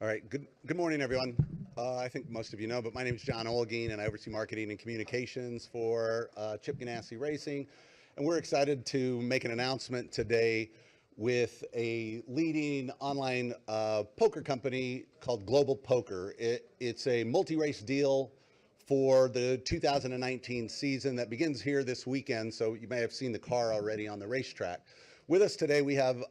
All right. Good morning, everyone. I think most of you know, but my name is John Olgeen, and I oversee marketing and communications for Chip Ganassi Racing. And we're excited to make an announcement today with a leading online poker company called Global Poker. It's a multi-race deal for the 2019 season that begins here this weekend. So you may have seen the car already on the racetrack. With us today, we have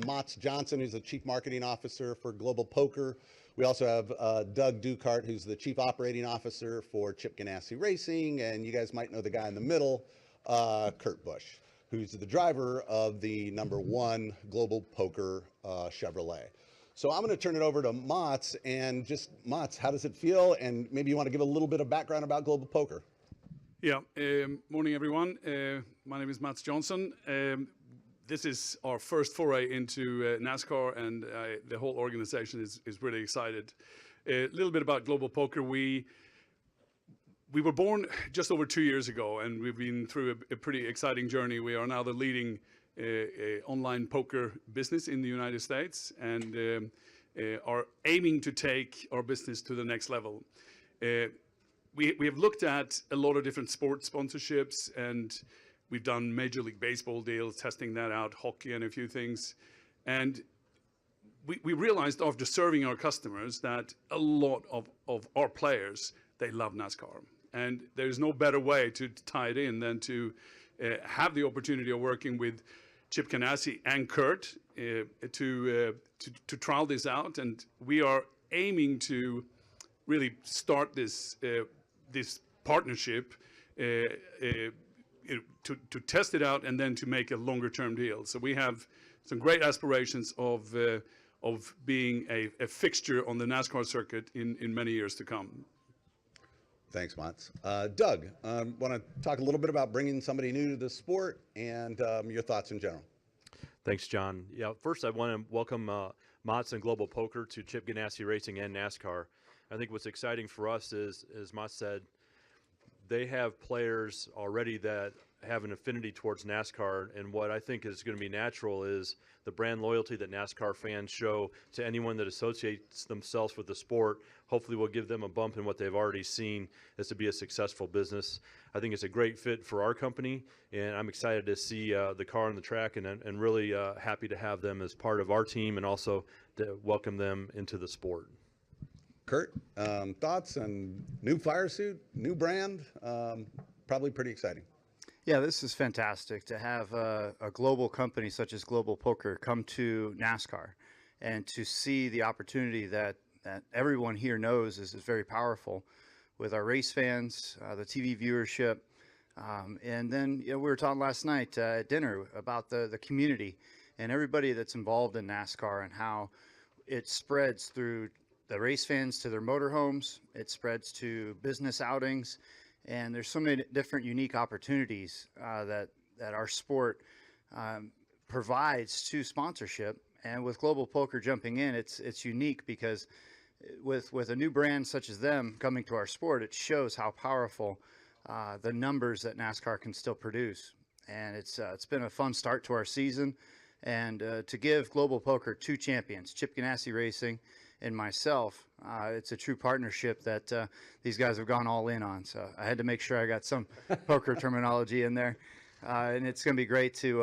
Mats Johnson, who's the Chief Marketing Officer for Global Poker. We also have Doug Duchardt, who's the Chief Operating Officer for Chip Ganassi Racing. And you guys might know the guy in the middle, Kurt Busch, who's the driver of the #1 Global Poker Chevrolet. So I'm going to turn it over to Mats. And just, Mats, how does it feel? And maybe you want to give a little bit of background about Global Poker. Yeah, morning, everyone. My name is Mats Johnson. This is our first foray into NASCAR, and the whole organization is really excited. A little bit about Global Poker. We were born just over 2 years ago, and we've been through a pretty exciting journey. We are now the leading online poker business in the United States, and are aiming to take our business to the next level. We have looked at a lot of different sports sponsorships, and we've done Major League Baseball deals, testing that out, hockey and a few things. And we realized after serving our customers that a lot of our players, they love NASCAR. And there's no better way to tie it in than to have the opportunity of working with Chip Ganassi and Kurt to trial this out. And we are aiming to really start this partnership to test it out and then to make a longer term deal. So we have some great aspirations of being a fixture on the NASCAR circuit in many years to come. Thanks, Mats. Doug, want to talk a little bit about bringing somebody new to the sport and your thoughts in general? Thanks, John. Yeah, first I want to welcome Mats and Global Poker to Chip Ganassi Racing and NASCAR. I think what's exciting for us is, as Mats said, they have players already that have an affinity towards NASCAR, and what I think is going to be natural is the brand loyalty that NASCAR fans show to anyone that associates themselves with the sport. Hopefully will give them a bump in what they've already seen as to be a successful business. I think it's a great fit for our company, and I'm excited to see the car on the track, and really happy to have them as part of our team and also to welcome them into the sport. Kurt, thoughts on new fire suit, new brand, probably pretty exciting. Yeah, this is fantastic to have a global company such as Global Poker come to NASCAR and to see the opportunity that everyone here knows is very powerful with our race fans, the TV viewership. And then we were talking last night at dinner about the community and everybody that's involved in NASCAR and how it spreads through the race fans to their motorhomes, it spreads to business outings, and there's so many different unique opportunities that our sport provides to sponsorship. And with Global Poker jumping in, it's unique because with a new brand such as them coming to our sport, it shows how powerful the numbers that NASCAR can still produce. And it's been a fun start to our season, and to give Global Poker 2 champions, Chip Ganassi Racing and myself, it's a true partnership that these guys have gone all in on. So I had to make sure I got some poker terminology in there. And it's going to be great to,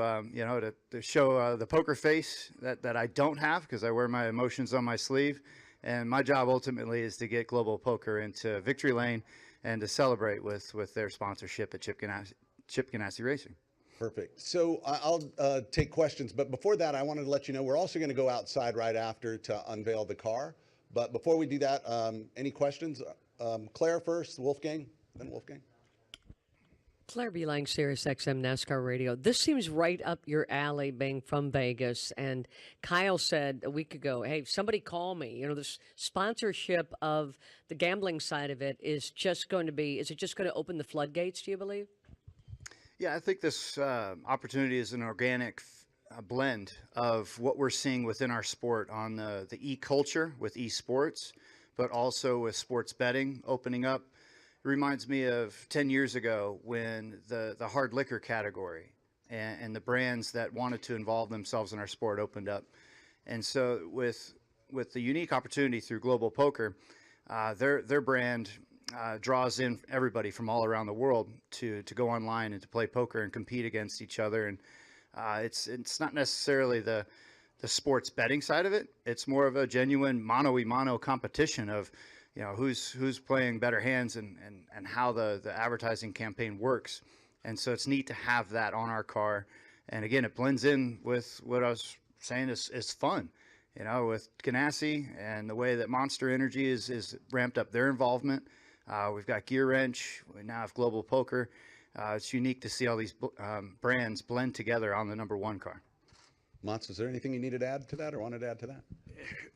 to show the poker face that I don't have, because I wear my emotions on my sleeve. And my job ultimately is to get Global Poker into victory lane and to celebrate with their sponsorship at Chip Ganassi Racing. Perfect. So I'll take questions, but before that, I wanted to let you know we're also going to go outside right after to unveil the car. But before we do that, any questions? Claire first, Wolfgang, then Wolfgang. Claire Beeline, Sirius XM NASCAR Radio. This seems right up your alley, being from Vegas. And Kyle said a week ago, hey, somebody call me. This sponsorship of the gambling side of it is just going to be, is it just going to open the floodgates, do you believe? Yeah, I think this opportunity is an organic blend of what we're seeing within our sport on the e-culture with esports, but also with sports betting opening up. It reminds me of 10 years ago when the hard liquor category and the brands that wanted to involve themselves in our sport opened up. And so with with the unique opportunity through Global Poker, their brand draws in everybody from all around the world to go online and to play poker and compete against each other. And it's not necessarily the sports betting side of it. It's more of a genuine mano-a-mano competition of, who's playing better hands and how the advertising campaign works. And so it's neat to have that on our car. And again, it blends in with what I was saying is fun, with Ganassi and the way that Monster Energy is ramped up their involvement. We've got Gear Wrench. We now have Global Poker. It's unique to see all these brands blend together on the number one car. Mats, is there anything you needed to add to that or wanted to add to that?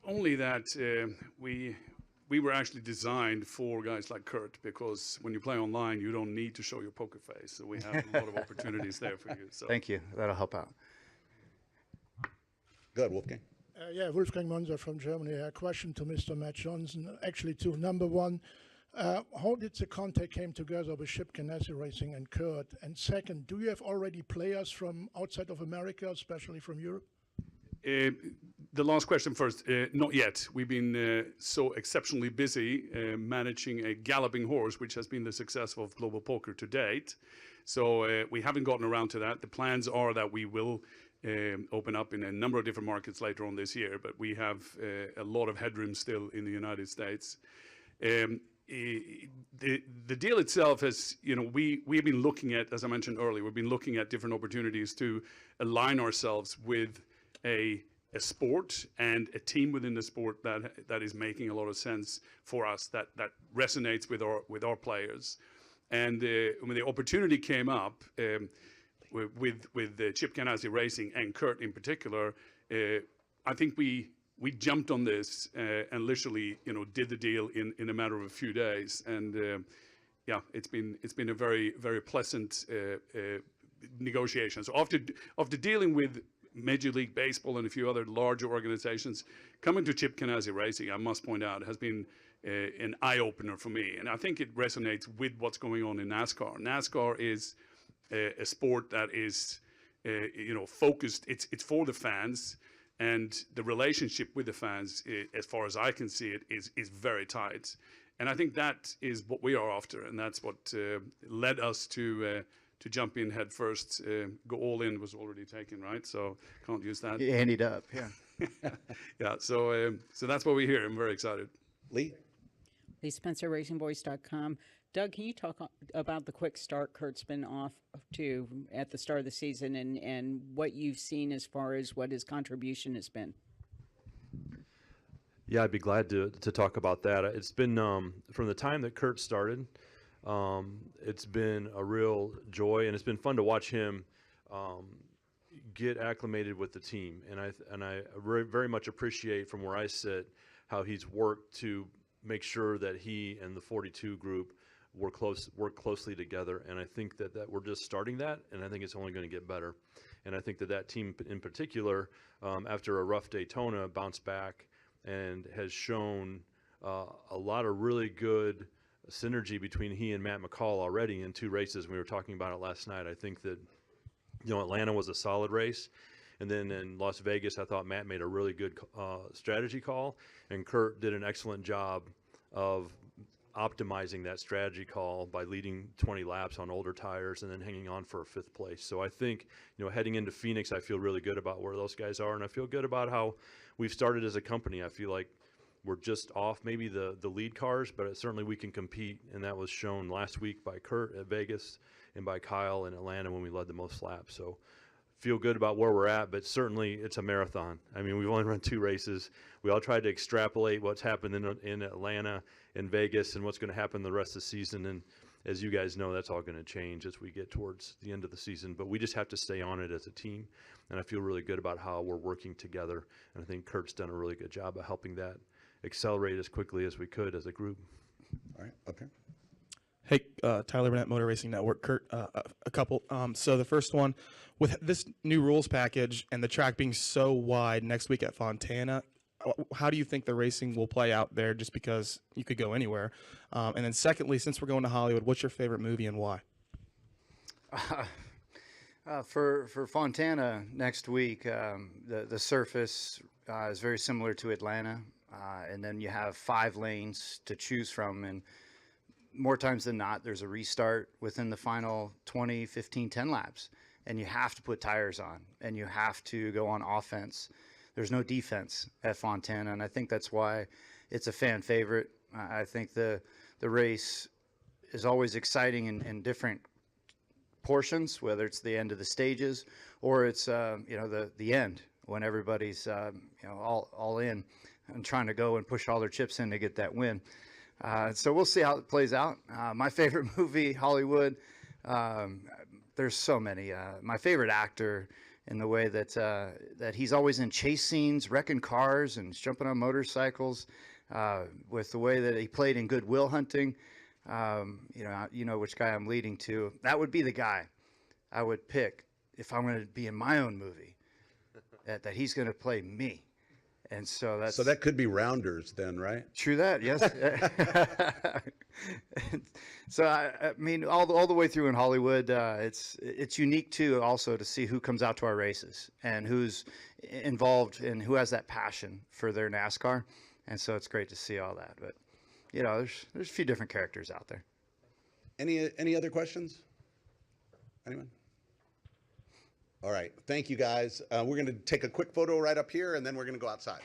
Only that we were actually designed for guys like Kurt, because when you play online, you don't need to show your poker face. So we have a lot of opportunities there for you. So Thank you. That'll help out. Good, Wolfgang. Wolfgang Monser from Germany. A question to Mr. Matt Johnson. Actually, two. Number one, how did the contact came together with Chip Ganassi Racing and Kurt? And second, do you have already players from outside of America, especially from Europe? The last question first. Not yet. We've been so exceptionally busy managing a galloping horse, which has been the success of Global Poker to date. So we haven't gotten around to that. The plans are that we will open up in a number of different markets later on this year, but we have a lot of headroom still in the United States. The deal itself has, we have been looking at, as I mentioned earlier, we've been looking at different opportunities to align ourselves with a sport and a team within the sport that is making a lot of sense for us, that resonates with our players. And when the opportunity came up with Chip Ganassi Racing and Kurt in particular, I think we jumped on this and literally, did the deal in a matter of a few days. And it's been a very, very pleasant negotiation. So after dealing with Major League Baseball and a few other larger organizations, coming to Chip Ganassi Racing, I must point out, has been an eye-opener for me. And I think it resonates with what's going on in NASCAR. NASCAR is a sport that is, focused. It's for the fans. And the relationship with the fans, as far as I can see it, is very tight. And I think that is what we are after. And that's what led us to jump in head first. Go all in was already taken, right? So can't use that. You handied up, yeah. Yeah, so that's what we hear. I'm very excited. Lee? Lee Spencer, RacingVoice.com. Doug, can you talk about the quick start Kurt's been off to at the start of the season and what you've seen as far as what his contribution has been? Yeah, I'd be glad to talk about that. It's been from the time that Kurt started, it's been a real joy, and it's been fun to watch him get acclimated with the team. And I very much appreciate from where I sit how he's worked to make sure that he and the 42 group work closely together. And I think that we're just starting that, and I think it's only going to get better. And I think that team in particular, after a rough Daytona, bounced back and has shown a lot of really good synergy between he and Matt McCall already in two races. We were talking about it last night. I think that, Atlanta was a solid race. And then in Las Vegas, I thought Matt made a really good strategy call, and Kurt did an excellent job of optimizing that strategy call by leading 20 laps on older tires and then hanging on for a fifth place. So I think, heading into Phoenix, I feel really good about where those guys are, and I feel good about how we've started as a company. I feel like we're just off maybe the lead cars, but certainly we can compete, and that was shown last week by Kurt at Vegas and by Kyle in Atlanta when we led the most laps. So feel good about where we're at, but certainly it's a marathon. I mean, we've only run two races. We all tried to extrapolate what's happened in Atlanta and Vegas and what's going to happen the rest of the season. And as you guys know, that's all going to change as we get towards the end of the season. But we just have to stay on it as a team. And I feel really good about how we're working together. And I think Kurt's done a really good job of helping that accelerate as quickly as we could as a group. All right, okay. Hey, Tyler Burnett, Motor Racing Network. Kurt, a couple. So the first one, with this new rules package and the track being so wide next week at Fontana, how do you think the racing will play out there, just because you could go anywhere? And then secondly, since we're going to Hollywood, what's your favorite movie and why? For Fontana next week, the surface is very similar to Atlanta, and then you have 5 lanes to choose from, and more times than not, there's a restart within the final 20, 15, 10 laps, and you have to put tires on, and you have to go on offense. There's no defense at Fontana, and I think that's why it's a fan favorite. I think the race is always exciting in different portions, whether it's the end of the stages or it's the end when everybody's all in and trying to go and push all their chips in to get that win. So we'll see how it plays out. My favorite movie, Hollywood. There's so many. My favorite actor, in the way that he's always in chase scenes, wrecking cars and jumping on motorcycles. With the way that he played in Good Will Hunting. You know which guy I'm leading to. That would be the guy I would pick if I'm going to be in my own movie. That he's going to play me, and so that could be Rounders then, right? True that, yes. So I mean, all the way through in Hollywood, it's unique too, also to see who comes out to our races and who's involved and who has that passion for their NASCAR, and so it's great to see all that. But there's a few different characters out there. Any other questions? Anyone? All right. Thank you, guys. We're going to take a quick photo right up here, and then we're going to go outside.